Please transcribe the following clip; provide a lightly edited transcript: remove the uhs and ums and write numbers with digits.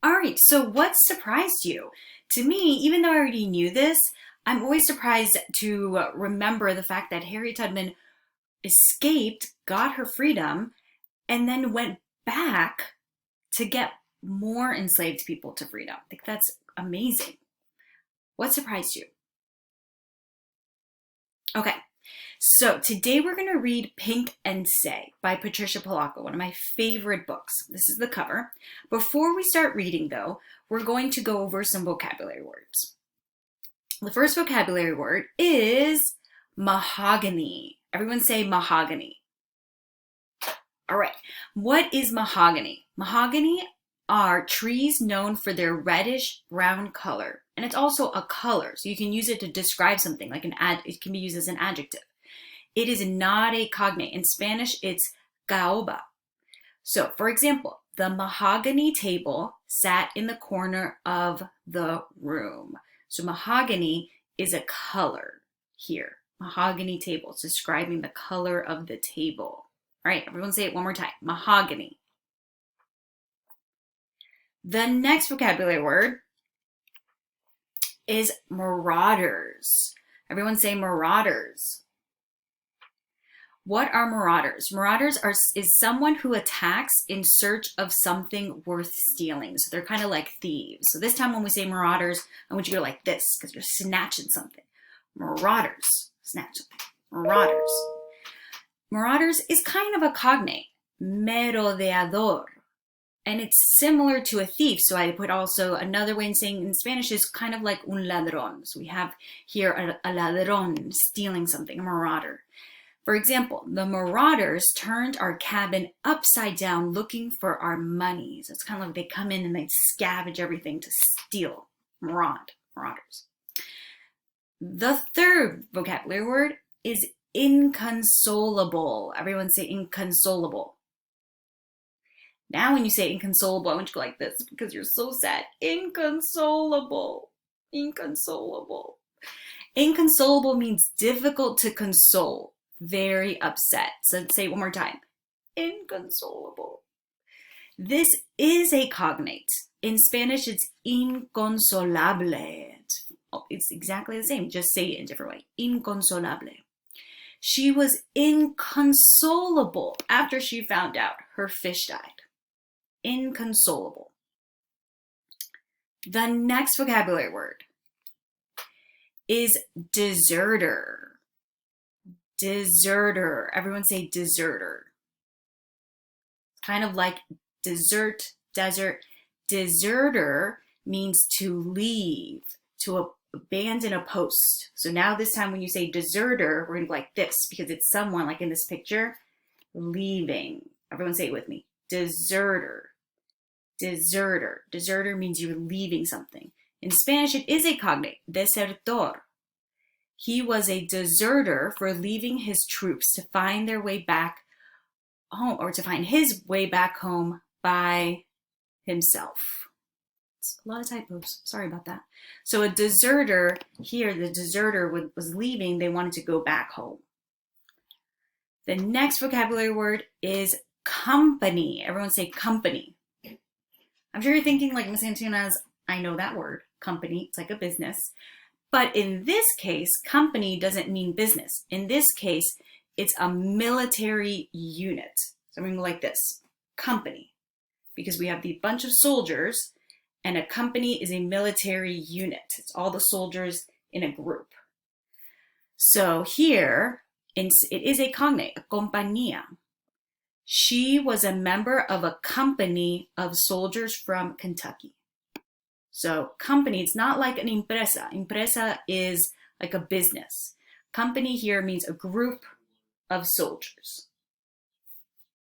All right, so what surprised you? To me, even though I already knew this, I'm always surprised to remember the fact that Harriet Tubman escaped, got her freedom, and then went back to get more enslaved people to freedom. I think that's amazing. What surprised you? Okay, so today we're going to read Pink and Say by Patricia Polacco, one of my favorite books. This is the cover. Before we start reading, though, we're going to go over some vocabulary words. The first vocabulary word is mahogany. Everyone say mahogany. All right, what is mahogany? Mahogany are trees known for their reddish brown color, and it's also a color, so you can use it to describe something like it can be used as an adjective. It is not a cognate. In Spanish, it's caoba. So, for example, the mahogany table sat in the corner of the room. So mahogany is a color here. Mahogany table. It's describing the color of the table. All right, everyone say it one more time. Mahogany. The next vocabulary word is marauders. Everyone say marauders. What are marauders? Marauders is someone who attacks in search of something worth stealing. So they're kind of like thieves. So this time when we say marauders, I want you to go like this because you're snatching something. Marauders. Snatch something. Marauders. Marauders is kind of a cognate. Merodeador. And it's similar to a thief. So I put also another way in saying in Spanish is kind of like un ladrón. So we have here a ladrón stealing something, a marauder. For example, the marauders turned our cabin upside down looking for our money. So it's kind of like they come in and they scavenge everything to steal. Marauders. The third vocabulary word is inconsolable. Everyone say inconsolable. Now when you say inconsolable, I want you to go like this because you're so sad. Inconsolable. Inconsolable. Inconsolable means difficult to console. Very upset. So let's say it one more time. Inconsolable. This is a cognate. In Spanish, it's inconsolable. It's exactly the same. Just say it in a different way. Inconsolable. She was inconsolable after she found out her fish died. Inconsolable. The next vocabulary word is deserter. Deserter. Everyone say deserter. Kind of like desert, desert. Deserter means to leave, to abandon a post. So now this time when you say deserter, we're going to go like this because it's someone like in this picture leaving. Everyone say it with me. Deserter. Deserter. Deserter means you're leaving something. In Spanish, it is a cognate, desertor. He was a deserter for leaving his troops to find their way back home, or to find his way back home by himself. It's a lot of typos. Sorry about that. So a deserter here, the deserter was leaving. They wanted to go back home. The next vocabulary word is company. Everyone say company. I'm sure you're thinking like Miss Antunes, I know that word, company. It's like a business. But in this case, company doesn't mean business. In this case, it's a military unit. So I'm going to go like this, company, because we have the bunch of soldiers and a company is a military unit. It's all the soldiers in a group. So here, it is a cognate, a compañía. She was a member of a company of soldiers from Kentucky. So company, it's not like an empresa. Empresa is like a business. Company here means a group of soldiers.